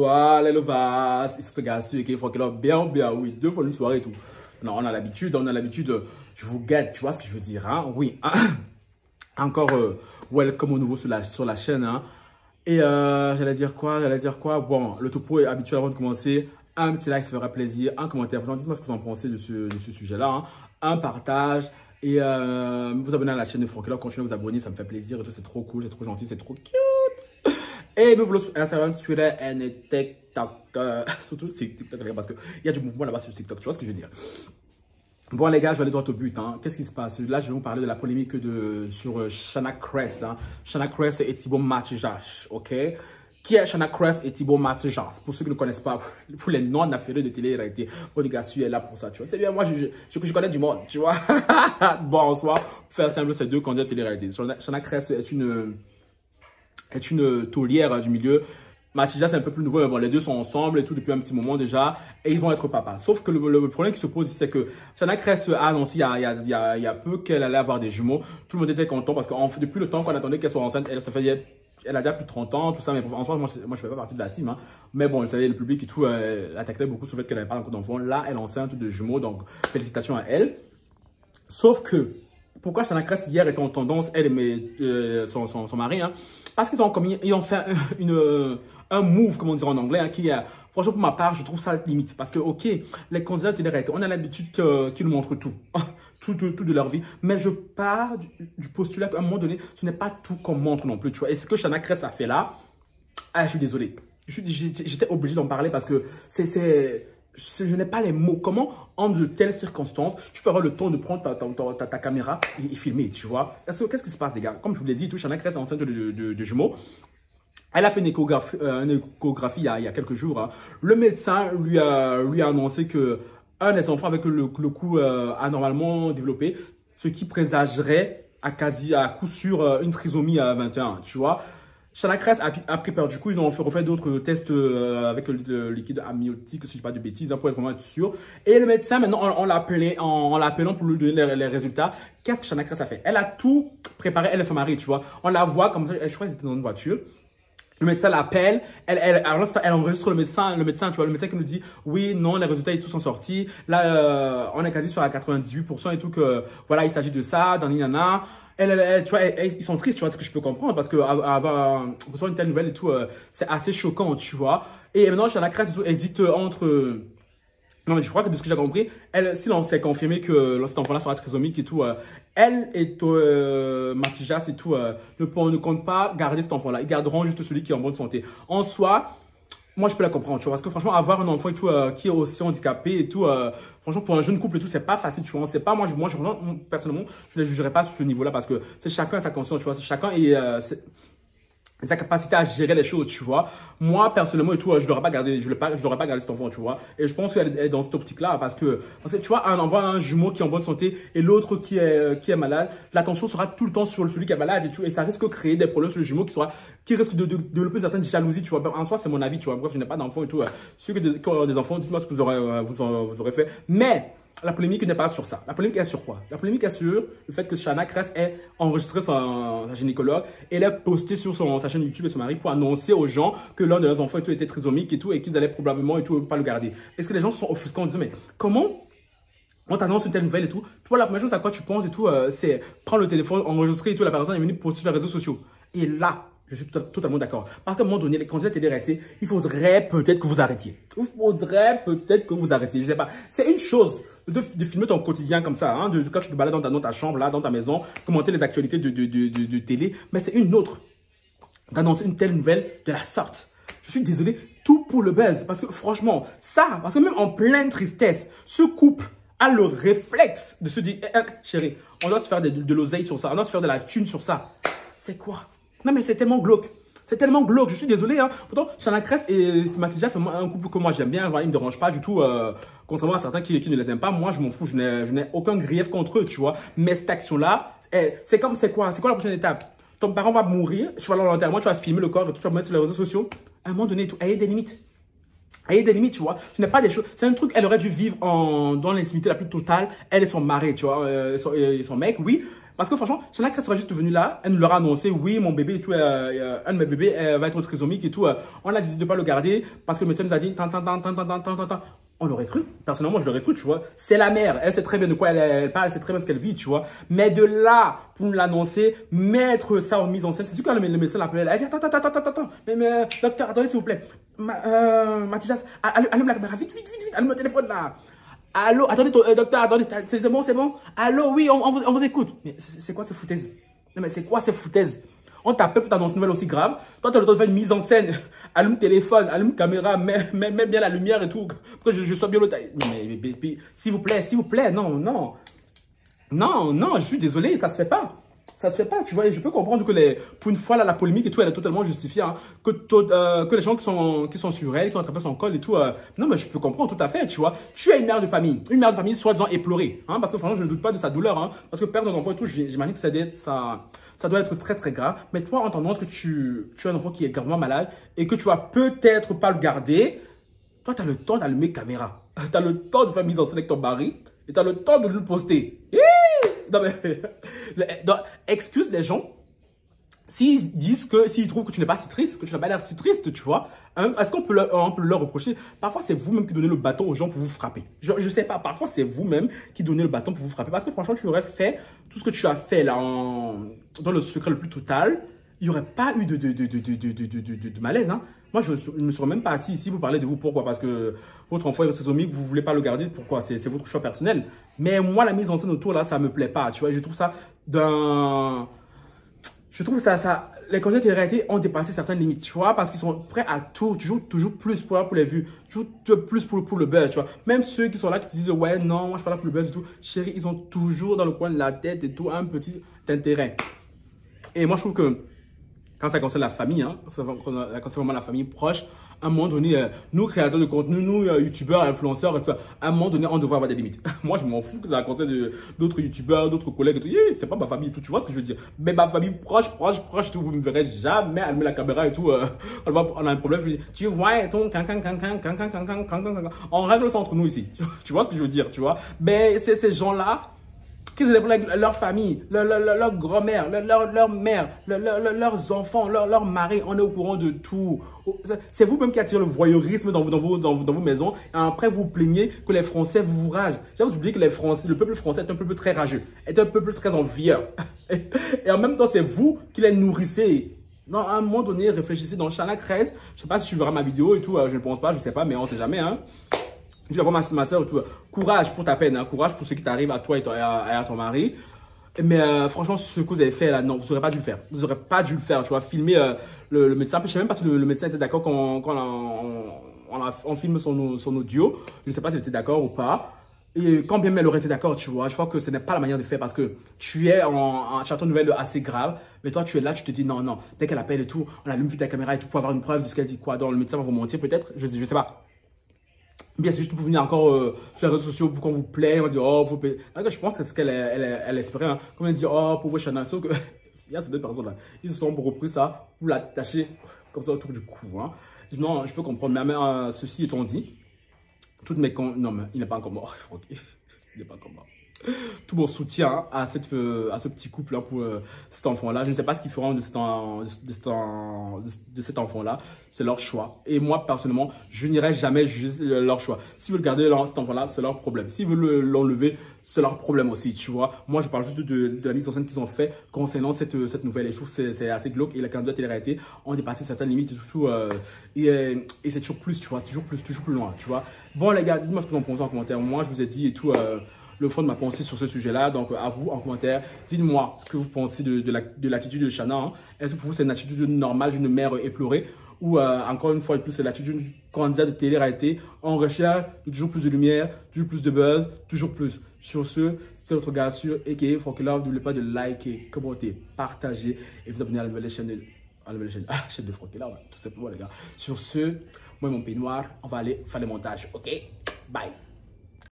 bonsoir, les lovas, ils sont gars sûr qu'il faut que là, bien, oui, 2 fois une soirée et tout. Non, on a l'habitude, je vous guette, tu vois ce que je veux dire, hein? Oui, encore welcome au nouveau sur la chaîne, hein? Et j'allais dire quoi? Bon, le topo est habituel avant de commencer. Un petit like, ça fera plaisir. Un commentaire, dites-moi ce que vous en pensez de ce sujet-là, hein? Un partage. Et vous abonner à la chaîne de Franck, continuez à vous abonner, ça me fait plaisir. C'est trop cool, c'est trop gentil, c'est trop cute. Et nous voulons sur Instagram, Twitter et TikTok. Surtout TikTok, parce qu'il y a du mouvement là-bas sur TikTok, tu vois ce que je veux dire. Bon les gars, je vais aller droit au but, hein. Qu'est-ce qui se passe? Là, je vais vous parler de la polémique sur Shanna Kress, hein. Shanna Kress et Thibaut Martigues, ok? Qui est Shanna Kress et Thibaut Martigues? Pour ceux qui ne connaissent pas, pour les non-affairés de télé-réalité, bon les gars, je suis là pour ça, tu vois. C'est bien, moi, je connais du monde, tu vois. Bon, en soi, pour faire simple, c'est 2 candidats de télé-réalité. Shanna Kress est une taulière du milieu. Martigues c'est un peu plus nouveau, mais bon, les deux sont ensemble et tout depuis un petit moment déjà, et ils vont être papas. Sauf que le problème qui se pose, c'est que Shanna Kress a annoncé il y a peu qu'elle allait avoir des jumeaux. Tout le monde était content parce que depuis le temps qu'on attendait qu'elle soit enceinte, elle a déjà plus de 30 ans, tout ça, mais en soi, moi je fais pas partie de la team, hein. Mais bon, vous savez, le public et tout attaquait beaucoup sur le fait qu'elle n'avait pas encore d'enfant. Là, elle est enceinte de jumeaux, donc félicitations à elle. Sauf que, pourquoi Shanna Kress hier était en tendance, elle et son mari, hein? Parce qu'ils ont fait un move, comme on dirait en anglais, hein, qui est, franchement, pour ma part, je trouve ça limite. Parce que, ok, les candidats de télé-réalité, on a l'habitude qu'ils nous montrent tout. Tout de leur vie. Mais je pars du postulat qu'à un moment donné, ce n'est pas tout qu'on montre non plus, tu vois. Et ce que Shanna Kress a fait là, je suis désolé. J'étais obligé d'en parler parce que je n'ai pas les mots. Comment, en de telles circonstances, tu peux avoir le temps de prendre ta caméra et filmer, tu vois. Qu'est-ce qui se passe, les gars? Comme je vous l'ai dit, Shanna Kress est enceinte de jumeaux. Elle a fait une échographie il y a quelques jours, hein. Le médecin lui a annoncé que un des enfants avec le cou anormalement développé, ce qui présagerait à coup sûr une trisomie à 21, tu vois. Shanna Kress a pris peur. Du coup, ils ont refait d'autres tests avec le liquide amniotique, si je ne dis pas de bêtises, hein, pour être vraiment sûr. Et le médecin, maintenant, en l'appelant pour lui donner les résultats, qu'est-ce que Shanna Kress a fait? Elle a tout préparé, elle et son mari, tu vois. On la voit comme ça, je crois qu'ils étaient dans une voiture. Le médecin l'appelle, elle enregistre le médecin, tu vois, le médecin qui nous dit, oui, non, les résultats, ils tous sont sortis. Là, on est quasi sur la 98% et tout, que voilà, il s'agit de ça, d'un nana. Tu vois, ils sont tristes, tu vois, ce que je peux comprendre, parce que avoir une telle nouvelle et tout, c'est assez choquant, tu vois. Et maintenant, Shanna Kress et tout, hésite entre... Non, mais je crois que de ce que j'ai compris, si l'on s'est confirmé que cet enfant-là sera trisomique et tout, elle et Martigues et tout ne comptent pas garder cet enfant-là. Ils garderont juste celui qui est en bonne santé. En soi, moi, je peux la comprendre, tu vois. Parce que franchement, avoir un enfant et tout qui est aussi handicapé et tout, franchement, pour un jeune couple et tout, c'est pas facile, tu vois. C'est pas, moi, personnellement, je ne les jugerai pas sur ce niveau-là parce que c'est chacun a sa conscience, tu vois. C'est chacun et sa capacité à gérer les choses, tu vois. Moi, personnellement et tout, je l'aurais pas gardé, je l'aurais pas gardé cet enfant, tu vois. Et je pense qu'elle est dans cette optique-là parce que, tu vois, un jumeau qui est en bonne santé et l'autre qui est malade, l'attention sera tout le temps sur celui qui est malade et tout. Et ça risque de créer des problèmes sur le jumeau qui risque de développer certaines jalousies, tu vois. En soi, c'est mon avis, tu vois. Bref, je n'ai pas d'enfant et tout. Ceux qui ont des enfants, dites-moi ce que vous aurez fait. Mais, la polémique n'est pas sur ça. La polémique est sur quoi? La polémique est sur le fait que Shanna Kress ait enregistré sa gynécologue et l'a posté sur sa chaîne YouTube et son mari pour annoncer aux gens que l'un de leurs enfants et tout était trisomique et tout et qu'ils allaient probablement et tout pas le garder. Est-ce que les gens se sont offusqués en disant mais comment on t'annonce une telle nouvelle et tout? Toi, la première chose à quoi tu penses et tout, c'est prendre le téléphone, enregistrer et tout, la personne est venue poster sur les réseaux sociaux. Et là, je suis totalement d'accord. Parce qu'à un moment donné, les candidats télé-réalité, il faudrait peut-être que vous arrêtiez. Je sais pas. C'est une chose de filmer ton quotidien comme ça, hein, quand tu te balades dans ta chambre, là, dans ta maison, commenter les actualités de télé. Mais c'est une autre d'annoncer une telle nouvelle de la sorte. Je suis désolé, tout pour le buzz. Parce que franchement, parce que même en pleine tristesse, ce couple a le réflexe de se dire, chérie, on doit se faire de l'oseille sur ça, on doit se faire de la thune sur ça. C'est quoi? Non, mais c'est tellement glauque. C'est tellement glauque. Je suis désolé, hein. Pourtant, Shanna Kress et Martigues, c'est un couple que moi j'aime bien. Voilà, ils ne me dérangent pas du tout. Contrairement à certains qui ne les aiment pas. Moi, je m'en fous. Je n'ai aucun grief contre eux, tu vois. Mais cette action-là, c'est quoi? C'est quoi la prochaine étape? Ton parent va mourir. Tu vas aller à l'enterrement, tu vas filmer le corps et tout, tu vas mettre sur les réseaux sociaux. À un moment donné, tout. Ayez des limites. Ayez des limites, tu vois. Ce n'est pas des choses. C'est un truc, elle aurait dû vivre dans l'intimité la plus totale. Elle et son mari, tu vois. Et son mec, oui. Parce que franchement, Chana Cress serait juste venue là, elle nous leur a annoncé, oui, mon bébé et tout, un de mes bébés va être trisomique et tout. On a décidé de ne pas le garder parce que le médecin nous a dit, on l'aurait cru. Personnellement, je l'aurais cru, tu vois. C'est la mère. Elle sait très bien de quoi elle parle, elle sait très bien ce qu'elle vit, tu vois. Mais de là, pour nous l'annoncer, mettre ça en mise en scène, c'est sûr que le médecin l'appelait. Elle dit, attends. Mais, docteur, attendez, s'il vous plaît. Mathias, allume la caméra, vite, allume le téléphone là. Allô, attendez, docteur, attendez, c'est bon? Allô, oui, on vous écoute. Mais c'est quoi ces foutaises? Non, mais c'est quoi ces foutaises? On t'appelle pour t'annoncer une nouvelle aussi grave. Toi, tu as le temps de faire une mise en scène. Allume téléphone, allume caméra, mets bien la lumière et tout. Pour que je sois bien le taille. Mais s'il vous plaît, non, je suis désolé, ça se fait pas. Ça se fait pas, tu vois. Et je peux comprendre que pour une fois, là, la polémique et tout, elle est totalement justifiée. Hein, que les gens qui sont sur elle, qui ont attrapé son col et tout. Non, mais je peux comprendre tout à fait, tu vois. Tu es une mère de famille. Une mère de famille, soi-disant éplorée. Hein, parce que franchement, je ne doute pas de sa douleur. Hein, parce que perdre un enfant et tout, j'imagine que ça doit être très, très grave. Mais toi, en entendant que tu as un enfant qui est gravement malade et que tu vas peut-être pas le garder, toi, tu as le temps d'allumer caméra. Tu as le temps de faire mise en scène avec ton mari et tu as le temps de le poster. Non, mais, excuse les gens s'ils disent s'ils trouvent que tu n'es pas si triste, que tu n'as pas l'air si triste, tu vois. Hein, est-ce qu'on peut leur reprocher? Parfois, c'est vous-même qui donnez le bâton aux gens pour vous frapper. Je sais pas, parfois, c'est vous-même qui donnez le bâton pour vous frapper. Parce que franchement, tu aurais fait tout ce que tu as fait là dans le secret le plus total. Il n'y aurait pas eu de malaise. Hein. Moi, je ne me serais même pas assis ici pour parler de vous. Pourquoi? Parce que votre enfant est trisomique, vous ne voulez pas le garder. Pourquoi? C'est votre choix personnel. Mais moi, la mise en scène autour, là, ça ne me plaît pas. Tu vois, je trouve ça Je trouve que les candidats de réalité ont dépassé certaines limites, tu vois, parce qu'ils sont prêts à tout, toujours plus pour les vues, toujours plus pour le buzz, tu vois. Même ceux qui sont là, qui disent, ouais, non, moi, je suis pas là pour le buzz et tout. Chérie, ils ont toujours dans le coin de la tête et tout un petit intérêt. Et moi, je trouve que quand ça concerne la famille, hein, quand ça concerne vraiment la famille proche, à un moment donné, nous, créateurs de contenu, nous, youtubeurs, influenceurs, et tout, à un moment donné, on devrait avoir des limites. Moi, je m'en fous que ça concerne d'autres youtubeurs, d'autres collègues, et tout. C'est pas ma famille et tout, tu vois ce que je veux dire. Mais ma famille proche, tout, vous me verrez jamais allumer la caméra et tout. On a un problème, je veux dire, tu vois, ton on règle ça entre nous ici. Tu vois ce que je veux dire, tu vois. Mais c'est ces gens-là, qu'ils aient des problèmes avec leur famille, leur grand-mère, leur mère, leurs enfants, leur mari, on est au courant de tout. C'est vous-même qui attirez le voyeurisme dans vos maisons. Et après, vous plaignez que les Français vous ragent. J'ai oublié que le peuple français est un peuple très rageux, est un peuple très envieux. Et en même temps, c'est vous qui les nourrissez. Non, à un moment donné, réfléchissez dans Chana Cress. Je ne sais pas si tu verras ma vidéo et tout, je ne pense pas, je ne sais pas, mais on ne sait jamais. Hein. Tu vas voir ma soeur, courage pour ta peine, hein, courage pour ce qui t'arrive à toi et à ton mari. Mais franchement, ce que vous avez fait là, non, vous n'aurez pas dû le faire. Vous n'aurez pas dû le faire, tu vois, filmer le médecin. Je ne sais même pas si le médecin était d'accord quand on filme son audio. Je ne sais pas s'il était d'accord ou pas. Et quand bien même elle aurait été d'accord, tu vois, je crois que ce n'est pas la manière de faire parce que tu es en chantant une nouvelle assez grave, mais toi tu es là, tu te dis non, dès qu'elle appelle et tout, on allume vite la caméra et tout pour avoir une preuve de ce qu'elle dit, quoi. Donc le médecin va vous mentir peut-être, je sais pas. Bien, c'est juste pour venir encore sur les réseaux sociaux pour qu'on vous plaît, on dit oh, vous plaît. Je pense que c'est ce qu'elle elle espérait. Hein. Comme elle dit oh, pauvre Chana, sauf que il y a ces deux personnes là, ils se sont repris ça pour l'attacher comme ça autour du cou. Hein. Non, je peux comprendre, mais ceci étant dit, toutes mes non, mais il n'est pas encore mort. Okay. Il n'est pas encore mort. Tout mon soutien à ce petit couple là pour cet enfant là. Je ne sais pas ce qu'ils feront de cet enfant là. C'est leur choix. Et moi personnellement, je n'irai jamais juger leur choix. S'ils veulent garder cet enfant là, c'est leur problème. S'ils veulent l'enlever, c'est leur problème aussi. Tu vois. Moi, je parle juste de la mise en scène qu'ils ont fait concernant cette nouvelle. Et je trouve que c'est assez glauque. Et la candidate et la réalité ont dépassé certaines limites. Et surtout, et c'est toujours plus, tu vois, toujours plus loin. Tu vois. Bon les gars, dites-moi ce que vous en pensez en commentaire. Moi, je vous ai dit et tout. Le fond de ma pensée sur ce sujet-là. Donc, à vous, en commentaire, dites-moi ce que vous pensez de l'attitude de Chana. Hein. Est-ce que pour vous, c'est une attitude normale d'une mère éplorée ou, encore une fois de plus, c'est l'attitude du candidat de télé-réalité en recherche de toujours plus de lumière, toujours plus de buzz, toujours plus. Sur ce, c'est votre gars sûr, a.k.a. Franky Love. N'oubliez pas de liker, commenter, partager et vous abonner à la nouvelle chaîne chaîne de Franky Love, tout simplement, les gars. Sur ce, moi et mon peignoir, on va aller faire le montage, ok? Bye!